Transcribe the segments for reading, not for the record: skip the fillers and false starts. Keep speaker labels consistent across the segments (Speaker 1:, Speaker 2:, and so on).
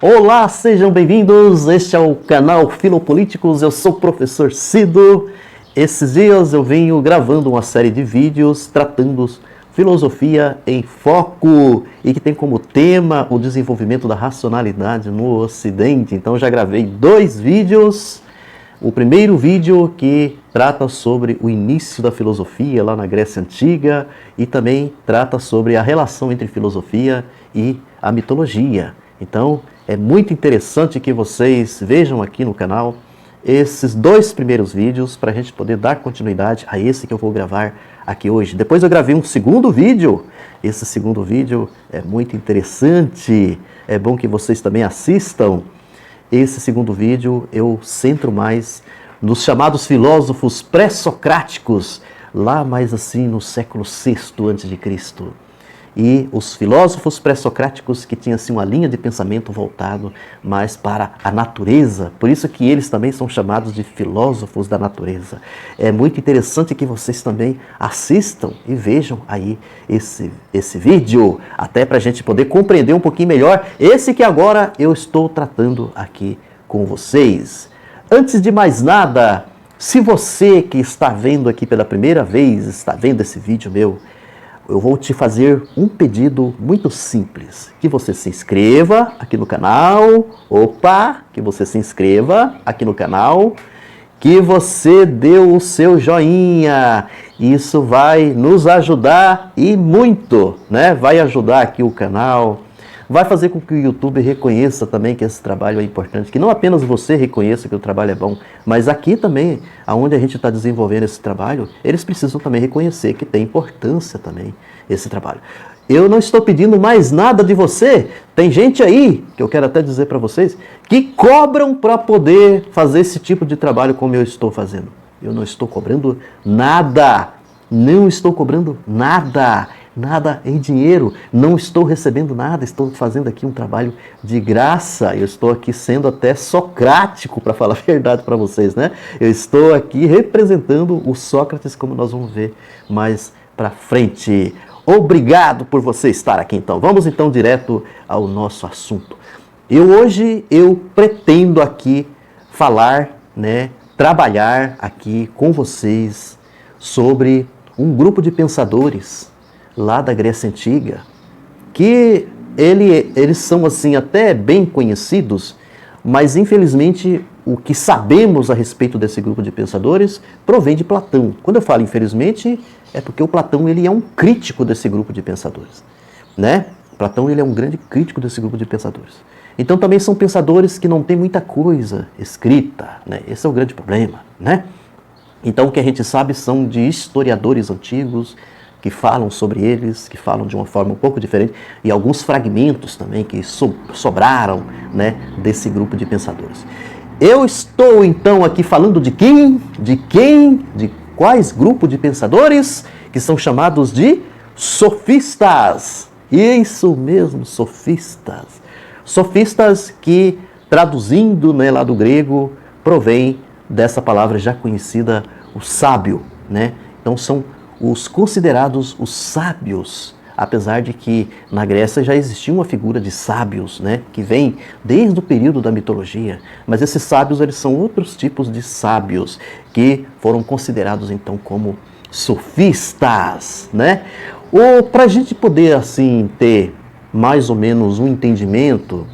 Speaker 1: Olá, sejam bem-vindos, este é o canal Filopolíticos, eu sou o professor Cido. Esses dias eu venho gravando uma série de vídeos tratando filosofia em foco e que tem como tema o desenvolvimento da racionalidade no Ocidente. Então já gravei 2 vídeos. O primeiro vídeo que trata sobre o início da filosofia lá na Grécia Antiga e também trata sobre a relação entre filosofia e a mitologia. Então, é muito interessante que vocês vejam aqui no canal esses 2 primeiros vídeos para a gente poder dar continuidade a esse que eu vou gravar aqui hoje. Depois eu gravei um segundo vídeo. Esse segundo vídeo é muito interessante. É bom que vocês também assistam. Esse segundo vídeo eu centro mais nos chamados filósofos pré-socráticos, lá mais assim no século VI a.C. E os filósofos pré-socráticos que tinham assim uma linha de pensamento voltado mais para a natureza, por isso que eles também são chamados de filósofos da natureza. É muito interessante que vocês também assistam e vejam aí esse vídeo, até para a gente poder compreender um pouquinho melhor esse que agora eu estou tratando aqui com vocês. Antes de mais nada, se você que está vendo aqui pela primeira vez, está vendo esse vídeo meu, eu vou te fazer um pedido muito simples, que você se inscreva aqui no canal, que você se inscreva aqui no canal, que você dê o seu joinha, isso vai nos ajudar e muito, né? Vai ajudar aqui o canal, vai fazer com que o YouTube reconheça também que esse trabalho é importante, que não apenas você reconheça que o trabalho é bom, mas aqui também, onde a gente está desenvolvendo esse trabalho, eles precisam também reconhecer que tem importância também esse trabalho. Eu não estou pedindo mais nada de você. Tem gente aí, que eu quero até dizer para vocês, que cobram para poder fazer esse tipo de trabalho como eu estou fazendo. Eu não estou cobrando nada. Não estou cobrando nada. Nada em dinheiro, não estou recebendo nada, estou fazendo aqui um trabalho de graça, eu estou aqui sendo até socrático, para falar a verdade para vocês, né? Eu estou aqui representando o Sócrates, como nós vamos ver mais para frente. Obrigado por você estar aqui, então. Vamos então direto ao nosso assunto. Hoje eu pretendo aqui falar, né, trabalhar aqui com vocês sobre um grupo de pensadores lá da Grécia Antiga, que eles são assim até bem conhecidos, mas infelizmente o que sabemos a respeito desse grupo de pensadores provém de Platão. Quando eu falo infelizmente, é porque o Platão ele é um crítico desse grupo de pensadores, né? Platão ele é um grande crítico desse grupo de pensadores. Então também são pensadores que não tem muita coisa escrita, né? Esse é o grande problema, né? Então o que a gente sabe são de historiadores antigos, que falam sobre eles, que falam de uma forma um pouco diferente, e alguns fragmentos também que sobraram, né, desse grupo de pensadores. Eu estou então aqui falando de quem? De quais grupos de pensadores? Que são chamados de sofistas. Isso mesmo, sofistas. Sofistas que, traduzindo, né, lá do grego, provém dessa palavra já conhecida, o sábio, né? Então são os considerados os sábios, apesar de que na Grécia já existia uma figura de sábios, né, que vem desde o período da mitologia, mas esses sábios eles são outros tipos de sábios que foram considerados então como sofistas, né? Para a gente poder assim ter mais ou menos um entendimento,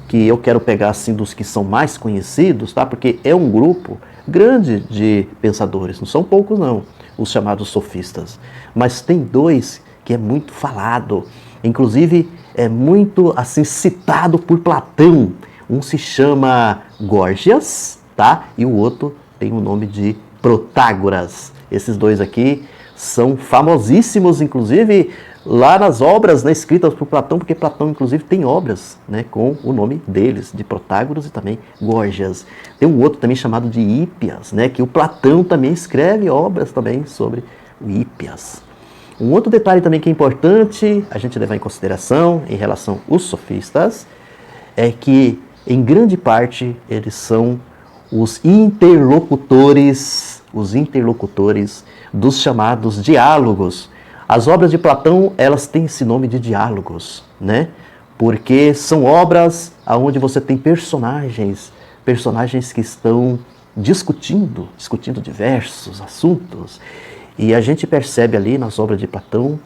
Speaker 1: que eu quero pegar assim dos que são mais conhecidos, tá? Porque é um grupo grande de pensadores, não são poucos não, os chamados sofistas, mas tem 2 que é muito falado, inclusive é muito assim citado por Platão. Um se chama Górgias, tá? E o outro tem o nome de Protágoras. Esses 2 aqui são famosíssimos, inclusive lá nas obras, né, escritas por Platão, porque Platão inclusive tem obras, né, com o nome deles, de Protágoras e também Górgias. Tem um outro também chamado de Hípias, né, que o Platão também escreve obras também sobre o Hípias. Um outro detalhe também que é importante a gente levar em consideração em relação aos sofistas é que, em grande parte, eles são os interlocutores dos chamados diálogos. As obras de Platão, elas têm esse nome de diálogos, né? porque são obras onde você tem personagens que estão discutindo diversos assuntos. E a gente percebe ali nas obras de Platão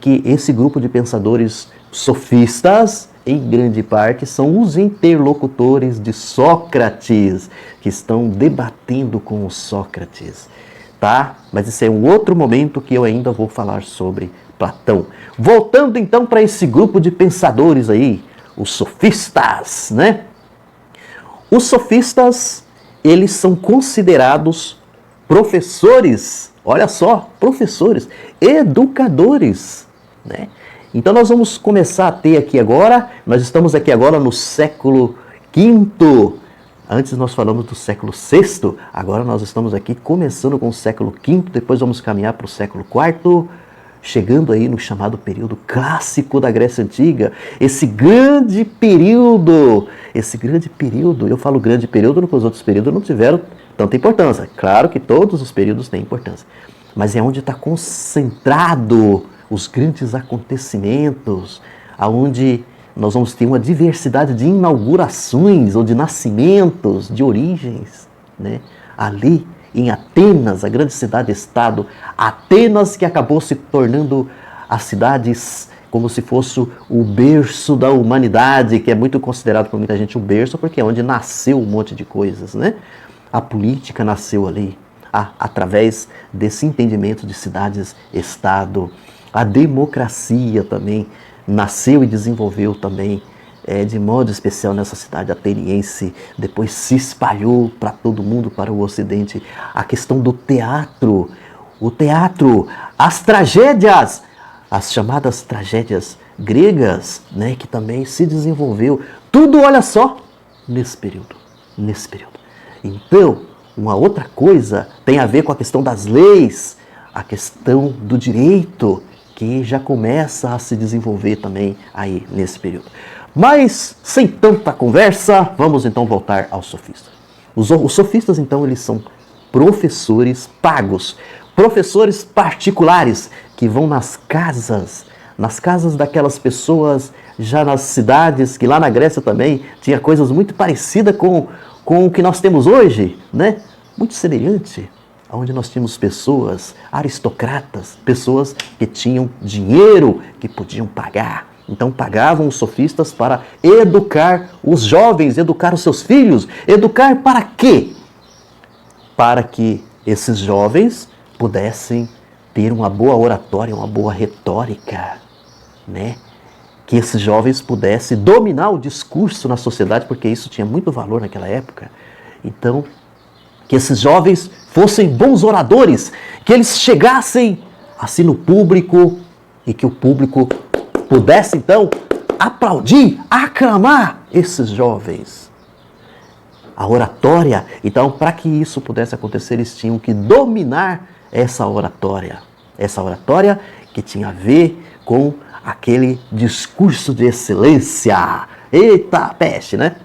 Speaker 1: que esse grupo de pensadores sofistas, em grande parte, são os interlocutores de Sócrates, que estão debatendo com o Sócrates, tá? Mas esse é um outro momento que eu ainda vou falar sobre Platão. Voltando então para esse grupo de pensadores aí, os sofistas, né? Os sofistas, eles são considerados professores, olha só, professores, educadores, né? Então nós vamos começar a ter aqui agora, nós estamos aqui agora no século V, antes nós falamos do século VI, agora nós estamos aqui começando com o século V, depois vamos caminhar para o século IV, chegando aí no chamado período clássico da Grécia Antiga, esse grande período, eu falo grande período porque os outros períodos não tiveram tanta importância. Claro que todos os períodos têm importância, mas é onde está concentrado os grandes acontecimentos, aonde nós vamos ter uma diversidade de inaugurações ou de nascimentos, de origens, né? Ali em Atenas, a grande cidade-estado, Atenas, que acabou se tornando a cidade como se fosse o berço da humanidade, que é muito considerado por muita gente o berço, porque é onde nasceu um monte de coisas, né? A política nasceu ali, através desse entendimento de cidades-estado. A democracia também nasceu e desenvolveu também de modo especial nessa cidade ateniense, depois se espalhou para todo mundo, para o Ocidente. A questão do teatro, as tragédias, as chamadas tragédias gregas, né, que também se desenvolveu, tudo, olha só, nesse período. Então, uma outra coisa tem a ver com a questão das leis, a questão do direito, que já começa a se desenvolver também aí nesse período. Mas, sem tanta conversa, vamos então voltar aos sofistas. Os sofistas, então, eles são professores pagos, professores particulares, que vão nas casas daquelas pessoas, já nas cidades, que lá na Grécia também tinha coisas muito parecidas com o que nós temos hoje, né? Muito semelhante, onde nós tínhamos pessoas aristocratas, pessoas que tinham dinheiro, que podiam pagar. Então pagavam os sofistas para educar os jovens, educar os seus filhos. Educar para quê? Para que esses jovens pudessem ter uma boa oratória, uma boa retórica, né? Que esses jovens pudessem dominar o discurso na sociedade, porque isso tinha muito valor naquela época. Então, que esses jovens fossem bons oradores, que eles chegassem assim no público e que o público pudesse então aplaudir, aclamar esses jovens. A oratória, então, para que isso pudesse acontecer, eles tinham que dominar essa oratória que tinha a ver com aquele discurso de excelência. Eita, peste, né?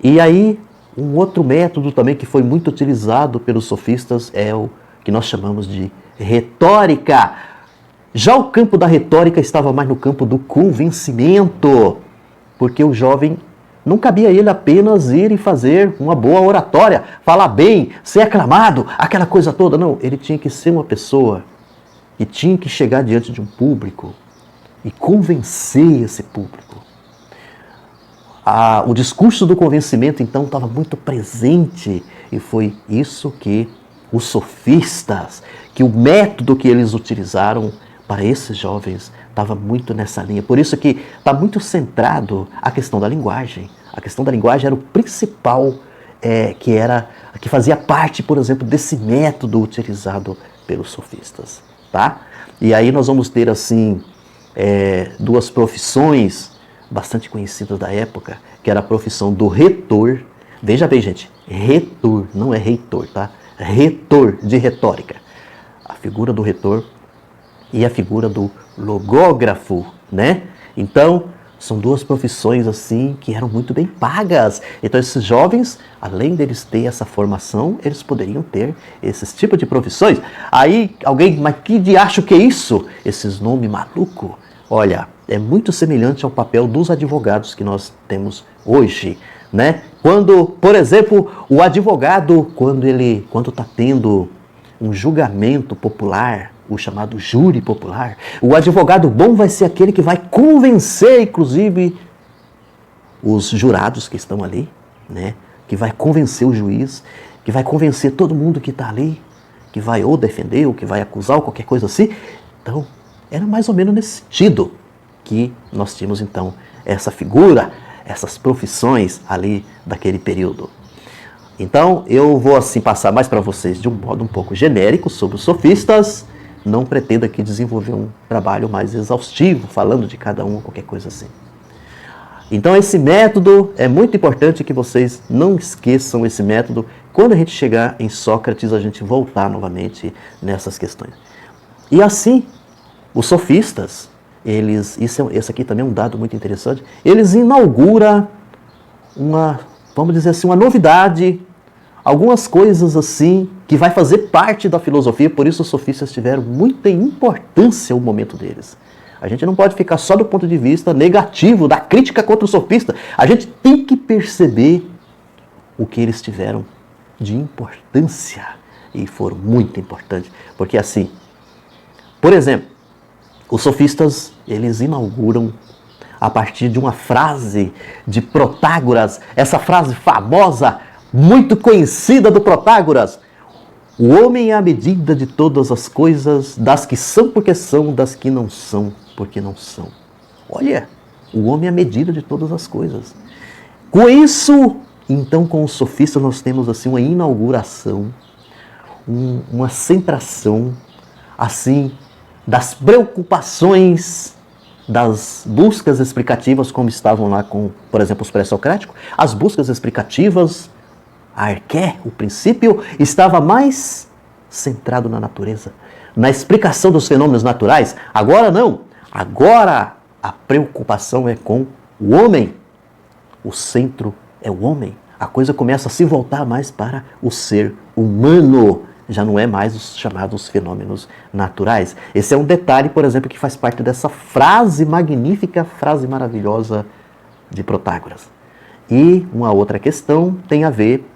Speaker 1: E aí, um outro método também que foi muito utilizado pelos sofistas é o que nós chamamos de retórica. Já o campo da retórica estava mais no campo do convencimento, porque o jovem não cabia a ele apenas ir e fazer uma boa oratória, falar bem, ser aclamado, aquela coisa toda. Não, ele tinha que ser uma pessoa que tinha que chegar diante de um público e convencer esse público. O discurso do convencimento, então, estava muito presente, e foi isso que os sofistas, que o método que eles utilizaram para esses jovens estava muito nessa linha. Por isso que está muito centrado a questão da linguagem. A questão da linguagem era o principal, que fazia parte, por exemplo, desse método utilizado pelos sofistas. Tá? E aí nós vamos ter, assim, duas profissões bastante conhecidas da época, que era a profissão do retor. Veja bem, gente, retor, não é reitor, tá? Retor de retórica. A figura do retor e a figura do logógrafo, né? Então, são duas profissões assim que eram muito bem pagas. Então, esses jovens, além deles ter essa formação, eles poderiam ter esses tipos de profissões. Aí, alguém, mas que diacho que é isso? Esses nomes malucos, Olha, é muito semelhante ao papel dos advogados que nós temos hoje, né? Quando, por exemplo, o advogado, quando está tendo um julgamento popular, o chamado júri popular, o advogado bom vai ser aquele que vai convencer, inclusive, os jurados que estão ali, né? Que vai convencer o juiz, que vai convencer todo mundo que está ali, que vai ou defender, ou que vai acusar, ou qualquer coisa assim. Então, era mais ou menos nesse sentido que nós tínhamos, então, essa figura, essas profissões ali daquele período. Então, eu vou assim passar mais para vocês de um modo um pouco genérico sobre os sofistas. Não pretendo aqui desenvolver um trabalho mais exaustivo, falando de cada um, qualquer coisa assim. Então, esse método é muito importante que vocês não esqueçam esse método. Quando a gente chegar em Sócrates, a gente voltar novamente nessas questões. E assim, os sofistas, esse aqui também é um dado muito interessante, eles inauguram vamos dizer assim, uma novidade, algumas coisas assim, que vai fazer parte da filosofia, por isso os sofistas tiveram muita importância no momento deles. A gente não pode ficar só do ponto de vista negativo, da crítica contra o sofista. A gente tem que perceber o que eles tiveram de importância, e foram muito importantes, porque assim, por exemplo, os sofistas, eles inauguram a partir de uma frase de Protágoras, essa frase famosa, muito conhecida do Protágoras: o homem é a medida de todas as coisas, das que são porque são, das que não são porque não são. Olha, o homem é a medida de todas as coisas. Com isso, então, com os sofistas nós temos assim uma inauguração, uma centração, assim, das preocupações, das buscas explicativas, como estavam lá com, por exemplo, os pré-socráticos. As buscas explicativas, a arqué, o princípio, estava mais centrado na natureza, na explicação dos fenômenos naturais. Agora não. Agora a preocupação é com o homem. O centro é o homem. A coisa começa a se voltar mais para o ser humano. Já não é mais os chamados fenômenos naturais. Esse é um detalhe, por exemplo, que faz parte dessa frase magnífica, frase maravilhosa de Protágoras. E uma outra questão tem a ver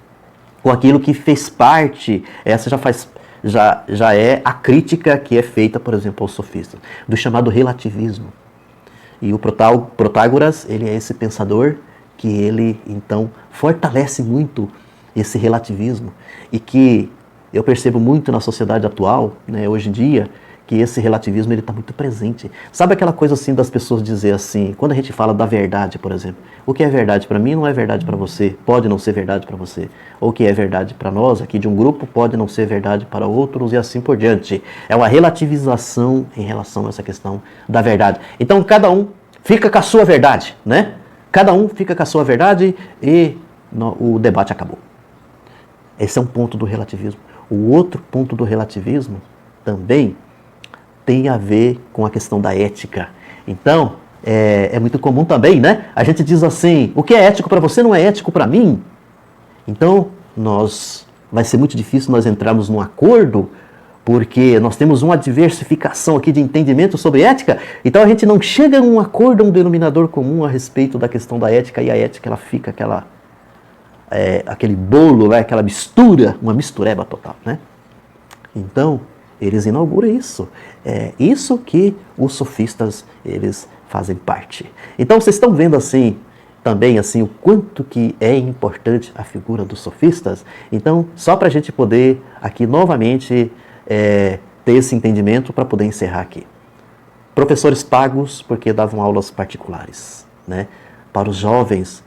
Speaker 1: com aquilo que fez parte, essa já é a crítica que é feita, por exemplo, aos sofistas, do chamado relativismo. E o Protágoras, ele é esse pensador que ele, então, fortalece muito esse relativismo e que eu percebo muito na sociedade atual, né, hoje em dia, que esse relativismo está muito presente. Sabe aquela coisa assim das pessoas dizer assim, quando a gente fala da verdade, por exemplo, o que é verdade para mim não é verdade para você, pode não ser verdade para você. Ou o que é verdade para nós, aqui de um grupo, pode não ser verdade para outros e assim por diante. É uma relativização em relação a essa questão da verdade. Então cada um fica com a sua verdade, né? Cada um fica com a sua verdade e o debate acabou. Esse é um ponto do relativismo. O outro ponto do relativismo também tem a ver com a questão da ética. Então, é muito comum também, né? A gente diz assim, o que é ético para você não é ético para mim. Então, vai ser muito difícil nós entrarmos num acordo, porque nós temos uma diversificação aqui de entendimento sobre ética, então a gente não chega a um acordo, a um denominador comum a respeito da questão da ética, e a ética ela fica aquele bolo, né? Aquela mistura, uma mistureba total, né? Então, eles inauguram isso. É isso que os sofistas, eles fazem parte. Então, vocês estão vendo assim, também assim, o quanto que é importante a figura dos sofistas. Então, só para a gente poder aqui novamente ter esse entendimento para poder encerrar aqui. Professores pagos porque davam aulas particulares, né? Para os jovens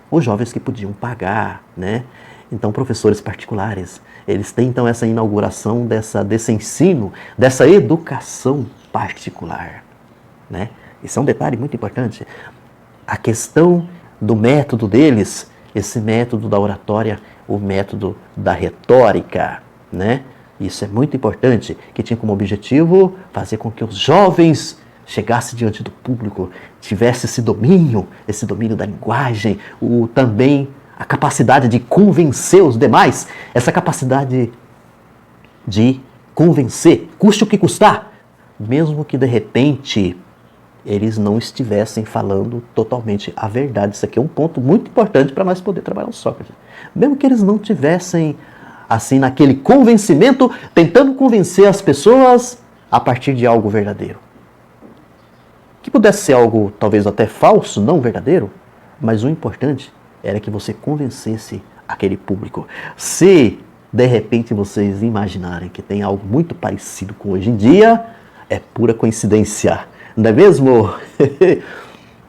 Speaker 1: que podiam pagar, né? Então, professores particulares, eles têm então essa inauguração desse ensino, dessa educação particular, né? Isso é um detalhe muito importante. A questão do método deles, esse método da oratória, o método da retórica, né? Isso é muito importante, que tinha como objetivo fazer com que os jovens chegassem diante do público, tivesse esse domínio da linguagem, também a capacidade de convencer os demais, essa capacidade de convencer, custe o que custar, mesmo que de repente eles não estivessem falando totalmente a verdade. Isso aqui é um ponto muito importante para nós poder trabalhar o Sócrates. Mesmo que eles não tivessem, assim, naquele convencimento, tentando convencer as pessoas a partir de algo verdadeiro. Que pudesse ser algo talvez até falso, não verdadeiro, mas o importante era que você convencesse aquele público. Se de repente vocês imaginarem que tem algo muito parecido com hoje em dia, é pura coincidência, não é mesmo?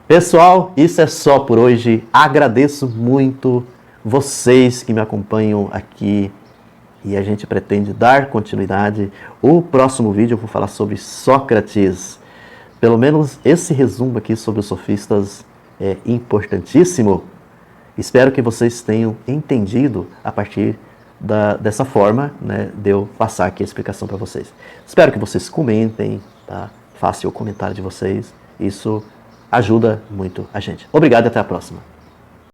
Speaker 1: Pessoal, isso é só por hoje. Agradeço muito vocês que me acompanham aqui e a gente pretende dar continuidade. O próximo vídeo eu vou falar sobre Sócrates. Pelo menos esse resumo aqui sobre os sofistas é importantíssimo. Espero que vocês tenham entendido a partir dessa forma, né, de eu passar aqui a explicação para vocês. Espero que vocês comentem, tá? Façam o comentário de vocês. Isso ajuda muito a gente. Obrigado e até a próxima.